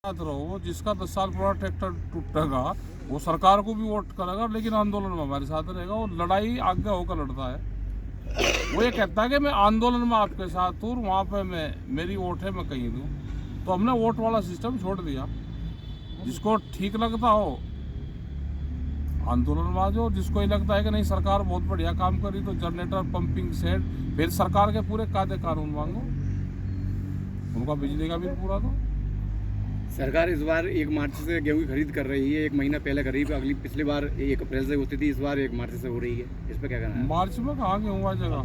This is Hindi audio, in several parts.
याद रहो, जिसका 10 साल पुराना ट्रैक्टर टूटेगा वो सरकार को भी वोट करेगा, लेकिन आंदोलन में हमारे साथ रहेगा। वो लड़ाई आगे होकर लड़ता है। वो ये कहता है कि मैं आंदोलन में आपके साथ हूँ, वहाँ पे मैं मेरी वोट है, मैं कहीं दूँ। तो हमने वोट वाला सिस्टम छोड़ दिया। जिसको ठीक लगता हो आंदोलन में आ जाओ, जिसको ये लगता है कि नहीं सरकार बहुत बढ़िया काम करी तो जनरेटर, पंपिंग सेट, फिर सरकार के पूरे कायदे कानून मांगो, उनका बिजली का बिल पूरा दो। सरकार इस बार 1 मार्च से गेहूं की खरीद कर रही है। 1 महीना पहले खरीद, अगली पिछली बार 1 अप्रैल से होती थी, इस बार 1 मार्च से हो रही है। इस पर क्या कहना है? मार्च में कहाँ गेहूँ आ जाएगा?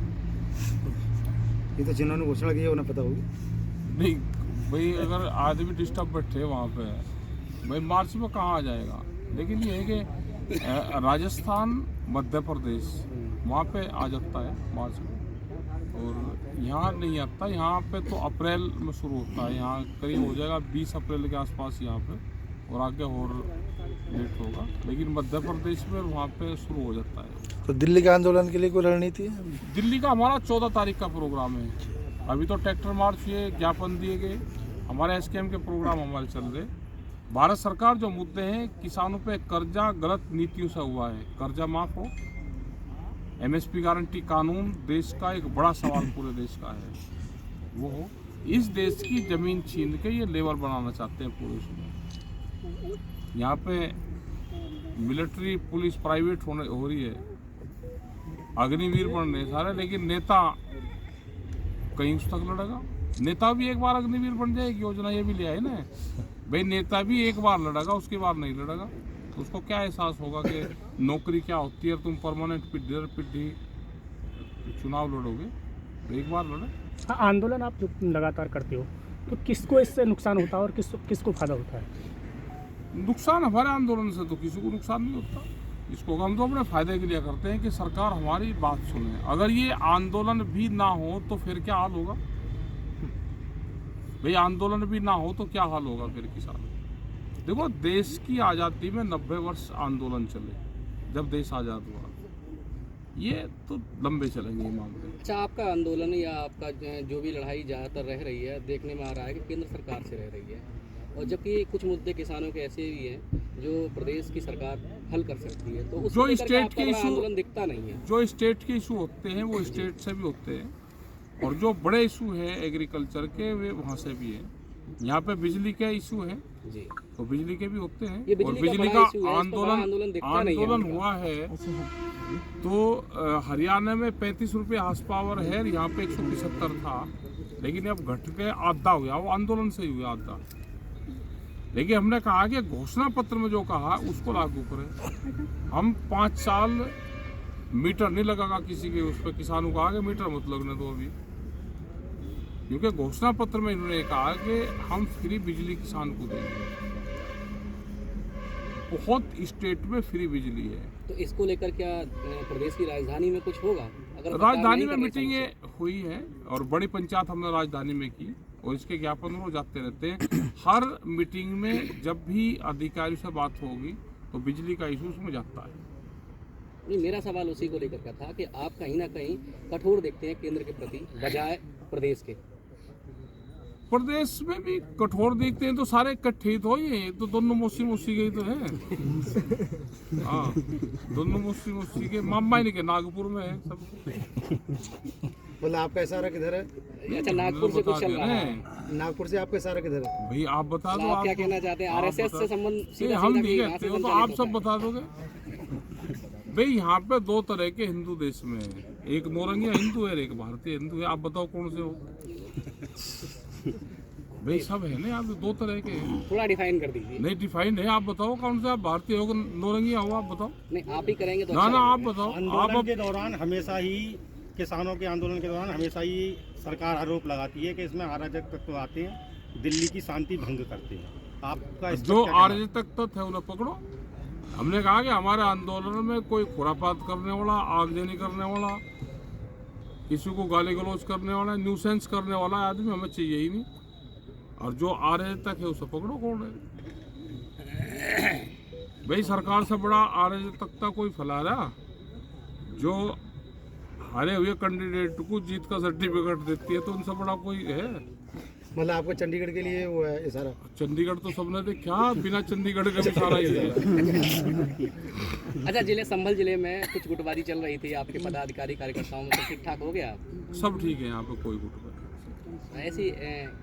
ये तो जिन्होंने घोषणा की है उन्हें पता होगी। नहीं भाई, अगर आदमी डिस्टर्ब बैठे वहाँ पे, भाई मार्च में कहाँ आ जाएगा? लेकिन ये है कि राजस्थान, मध्य प्रदेश वहाँ पे आ जाता है मार्च में, और यहाँ नहीं आता। यहाँ पे तो अप्रैल में शुरू होता है, यहाँ करीब हो जाएगा 20 अप्रैल के आसपास यहाँ पे, और आगे और लेट होगा। लेकिन मध्य प्रदेश में वहाँ पे शुरू हो जाता है। तो दिल्ली के आंदोलन के लिए कोई रणनीति है? दिल्ली का हमारा 14 तारीख का प्रोग्राम है। अभी तो ट्रैक्टर मार्च हुए, ज्ञापन दिए गए, हमारे एसकेएम के प्रोग्राम हमारे चल रहे। भारत सरकार जो मुद्दे हैं, किसानों पे कर्जा गलत नीतियों से हुआ है, कर्जा माफ हो, एमएसपी गारंटी कानून देश का एक बड़ा सवाल पूरे देश का है, वो हो। इस देश की जमीन छीन के ये लेबर बनाना चाहते हैं पूरे उसमें। यहाँ पे मिलिट्री, पुलिस प्राइवेट हो रही है, अग्निवीर बन रहे सारे, लेकिन नेता कहीं उस तक लड़ेगा। नेता भी एक बार अग्निवीर बन जाए, एक योजना ये भी लिया है ना भाई, नेता भी एक बार लड़ेगा, उसके बाद नहीं लड़ेगा। तो उसको क्या एहसास होगा कि नौकरी क्या होती है, तुम परमानेंट पिड्ढी चुनाव लड़ोगे, तो एक बार लड़े। हाँ, आंदोलन आप जो लगातार करते हो, तो किसको इससे नुकसान होता है और किसको फायदा होता है? नुकसान हमारे आंदोलन से तो किसी को नुकसान नहीं होता। इसको हम तो अपने फायदे के लिए करते हैं कि सरकार हमारी बात सुने। अगर ये आंदोलन भी ना हो तो फिर क्या हाल होगा भाई? आंदोलन भी ना हो तो क्या हाल होगा फिर किसान? देखो, देश की आज़ादी में 90 वर्ष आंदोलन चले, जब देश आज़ाद हुआ। ये तो लंबे चलेंगे ये मामले। अच्छा, आपका आंदोलन या आपका जो भी लड़ाई ज़्यादातर रह रही है, देखने में आ रहा है कि केंद्र सरकार से रह रही है, और जबकि कुछ मुद्दे किसानों के ऐसे भी हैं जो प्रदेश की सरकार हल कर सकती है, तो जो स्टेट के इशू आंदोलन दिखता नहीं है। जो स्टेट के इशू होते हैं वो स्टेट से भी होते हैं, और जो बड़े इशू हैं एग्रीकल्चर के, वे वहाँ से भी हैं। यहाँ पे बिजली के इशू हैं जी, तो बिजली के भी होते हैं। ये और बिजली का आंदोलन है। हुआ है तो हरियाणा में 35 रुपये हाउस पावर है, यहाँ पे 175 था, लेकिन अब घट के आधा हो गया। वो आंदोलन से ही हुआ आधा। लेकिन हमने कहा कि घोषणा पत्र में जो कहा उसको लागू करें। हम 5 साल मीटर नहीं लगागा किसी के उस पर, किसानों को आगे मीटर मत लगने दो अभी, क्योंकि घोषणा पत्र में इन्होंने कहा कि हम फ्री बिजली किसान को देंगे। बहुत स्टेट में फ्री बिजली है। तो इसको लेकर क्या प्रदेश की राजधानी में कुछ होगा? अगर राजधानी में मीटिंगें हुई है और बड़ी पंचायत हमने राजधानी में की, और इसके ज्ञापन वो जाते रहते हैं। हर मीटिंग में जब भी अधिकारियों से बात होगी तो बिजली का इशू उसमें जाता है। नहीं, मेरा सवाल उसी को लेकर का था कि आप कहीं ना कहीं कठोर देखते हैं केंद्र के प्रति बजाय प्रदेश के। प्रदेश में भी कठोर देखते हैं तो सारे इकट्ठे ही तो ये तो दोनों मौसी गई तो है। हाँ, दोनों मौसी के मामा ही के नागपुर में है सब। बोला आपका इशारा किधर है? अच्छा, नागपुर से कुछ चल रहा है? नागपुर से आपका इशारा किधर है? भाई आप बता दो, आप क्या कहना चाहते हैं? आरएसएस से संबंध हम नहीं कहते हो तो आप सब बता दोगे भाई। यहाँ पे 2 तरह के हिंदू देश में है, एक नौरंगिया हिंदू है, एक भारतीय हिंदू है। आप बताओ कौन से हो भाई? सब है ना, यहाँ पे 2 तरह के हैं। थोड़ा डिफाइन कर दीजिए। नहीं डिफाइंड है, आप बताओ कौन सा? आप भारतीय हो, नौरंगिया हो, आप बताओ। नहीं, आप ही करेंगे तो ना अच्छा ना आप लगेगा। बताओ। आंदोलन के दौरान हमेशा ही, किसानों के आंदोलन के दौरान हमेशा ही सरकार आरोप लगाती है कि इसमें अराजक तत्व आते हैं, दिल्ली की शांति भंग करते हैं। आपका इस पर जो क्या कहना है? अराजक तत्व है उन्हें पकड़ो। हमने कहा कि हमारे आंदोलन में कोई खुरापात करने वाला, आगजनी करने वाला, किसी को गाली गलौज करने वाला, न्यूसेंस करने वाला आदमी हमें चाहिए ही नहीं। और जो अराजक है उसे पकड़ो। कौन है भाई? सरकार से बड़ा अराजकता कोई फैला रहा, जो हारे हुए कैंडिडेट को जीत का सर्टिफिकेट देती है, तो उनसे बड़ा कोई है? मतलब आपको चंडीगढ़ के लिए वो है इशारा। चंडीगढ़ तो सबने देखा, बिना चंडीगढ़ के भी सारा ही है। अच्छा, संभल जिले में कुछ गुटबाजी चल रही थी आपके पदाधिकारी कार्यकर्ताओं में, तो ठीक ठाक हो गया? सब ठीक है, यहाँ पे कोई गुट ऐसी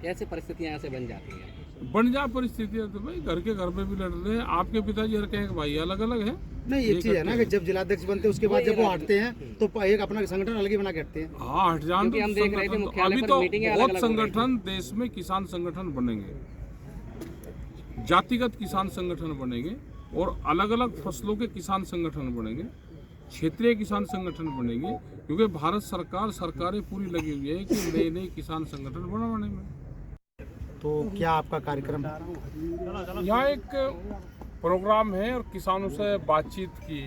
कैसे परिस्थितियाँ यहाँ से बन जाती हैं? बन जा परिस्थितियाँ तो भाई घर के घर में भी लड़ रहे हैं। आपके पिताजी हर कहें भाई अलग अलग है। नहीं, एक चीज है ना कि जब जिलाध्यक्ष बनते हैं उसके बाद जब वो हटते हैं तो एक अपना संगठन अलग ही बना के हटते हैं। हाँ, हट जान क्योंकि हम देख रहे थे मुख्यालय अभी पर तो मीटिंगें बहुत अलग-अलग हो रही संगठन देश में किसान संगठन बनेंगे, जातिगत किसान संगठन बनेंगे और अलग अलग फसलों के किसान संगठन बनेंगे, क्षेत्रीय किसान संगठन बनेंगे, क्योंकि भारत सरकारें पूरी लगी हुई है कि नए नए किसान संगठन बनाने में। तो क्या आपका कार्यक्रम? यहाँ एक प्रोग्राम है और किसानों से बातचीत की,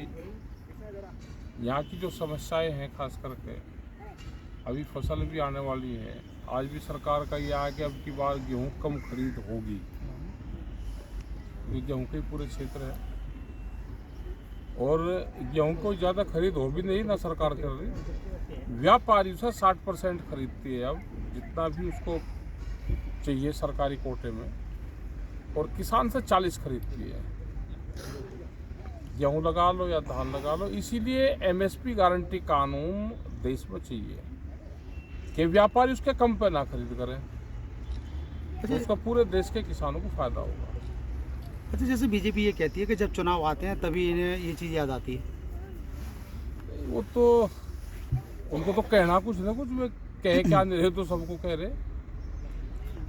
यहाँ की जो समस्याएं हैं खास करके, अभी फसल भी आने वाली है। आज भी सरकार का यह है कि अब की बार गेहूं कम खरीद होगी, ये गेहूं के पूरे क्षेत्र है और गेहूं को ज़्यादा खरीद हो भी नहीं ना सरकार कर रही। व्यापारी से 60% खरीदती है अब, जितना भी उसको चाहिए सरकारी कोटे में, और किसान से 40 खरीदती है। गेहूं लगा लो या धान लगा लो, इसीलिए एमएसपी गारंटी कानून देश में चाहिए कि व्यापारी उसके कम पे ना खरीद करें, तो उसका पूरे देश के किसानों को फायदा होगा। अच्छा, जैसे बीजेपी ये कहती है कि जब चुनाव आते हैं तभी इन्हें ये चीज़ याद आती है। वो तो उनको तो कहना कुछ ना कुछ, वे कहे क्या नहीं रहे तो सबको कह रहे।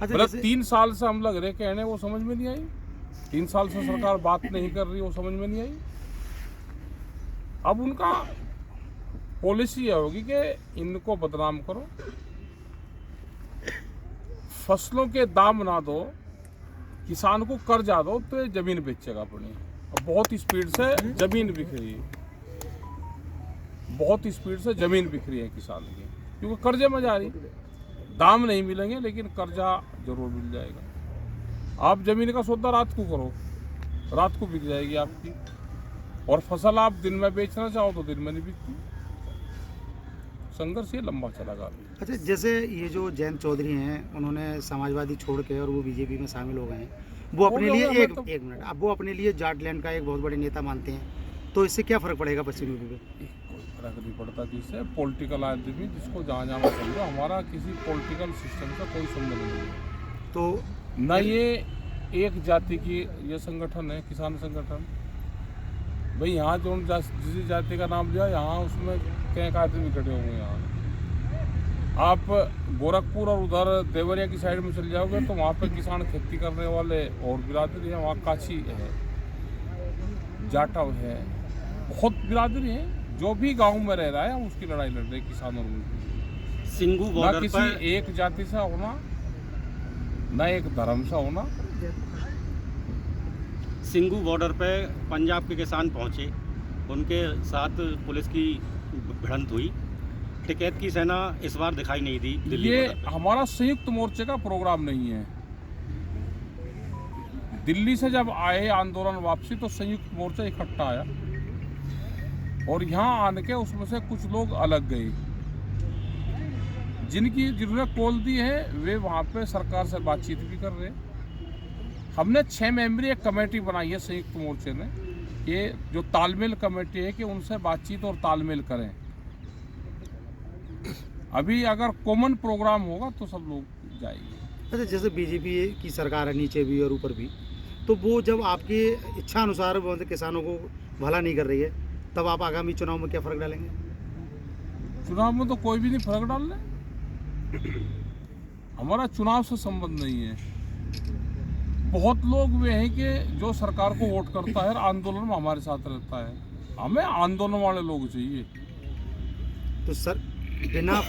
अच्छा, मतलब जैसे 3 साल से हम लग रहे कहने, वो समझ में नहीं आई। 3 साल से सरकार बात नहीं कर रही, वो समझ में नहीं आई। अब उनका पॉलिसी यह होगी कि इनको बदनाम करो, फसलों के दाम ना दो, किसान को कर्जा दो तो ये जमीन बेचेगा अपनी। अब बहुत स्पीड से जमीन बिक रही है, बहुत स्पीड से जमीन बिक रही है किसान की, क्योंकि कर्जे में जा रही। दाम नहीं मिलेंगे लेकिन कर्जा जरूर मिल जाएगा। आप जमीन का सौदा रात को करो, रात को बिक जाएगी आपकी, और फसल आप दिन में बेचना चाहो तो दिन में नहीं बिकती। संघर्ष ये लंबा चलेगा। अच्छा, जैसे ये जो जयंत चौधरी हैं, उन्होंने समाजवादी छोड़ के और वो बीजेपी में शामिल हो गए हैं, वो अपने लिए एक मिनट, अब वो अपने लिए जाटलैंड का एक बहुत बड़े नेता मानते हैं, तो इससे क्या फर्क पड़ेगा पश्चिमी यूपी पे? कोई फर्क नहीं पड़ता जिससे, पॉलिटिकल आदमी जिसको जहाँ जाना चाहिए। हमारा किसी पॉलिटिकल सिस्टम से कोई संबंध नहीं है। तो न ये एक जाति की ये संगठन है, किसान संगठन। भाई यहाँ जो जिस जाति का नाम लिया, यहाँ उसमें कई आदमी इकट्ठे होंगे। यहाँ आप गोरखपुर और उधर देवरिया की साइड में चले जाओगे तो वहाँ पे किसान खेती करने वाले और बिरादरी है। वहाँ काछी है, जाटव है, बहुत बिरादरी है। जो भी गांव में रह रहा है उसकी लड़ाई लड़ रहे किसानों में। सिंगू ना बॉर्डर किसी पर एक जाति से होना, न एक धर्म से होना। सिंगू बॉर्डर पे पंजाब के किसान पहुंचे, उनके साथ पुलिस की भिड़ंत हुई। टिकैत की सेना इस बार दिखाई नहीं दी दिल्ली ये बॉर्डर पे। हमारा संयुक्त मोर्चे का प्रोग्राम नहीं है। दिल्ली से जब आए आंदोलन वापसी तो संयुक्त मोर्चा इकट्ठा आया और यहाँ आने के उसमें से कुछ लोग अलग गए। जिन्होंने कॉल दी है वे वहाँ पे सरकार से बातचीत भी कर रहे हैं। हमने 6 मेंबरी एक कमेटी बनाई है संयुक्त मोर्चे ने, ये जो तालमेल कमेटी है कि उनसे बातचीत और तालमेल करें। अभी अगर कॉमन प्रोग्राम होगा तो सब लोग जाएंगे। अच्छा, जैसे बीजेपी की सरकार है नीचे भी और ऊपर भी, तो वो जब आपकी इच्छा अनुसार मतलब किसानों को भला नहीं कर रही है, तब आप आगामी चुनाव में क्या फर्क डालेंगे? चुनाव में तो कोई भी नहीं फर्क डाल रहे। हमारा चुनाव से संबंध नहीं है। बहुत लोग वे हैं कि जो सरकार को वोट करता है और आंदोलन में हमारे साथ रहता है। हमें आंदोलन वाले लोग चाहिए। तो सर, बिना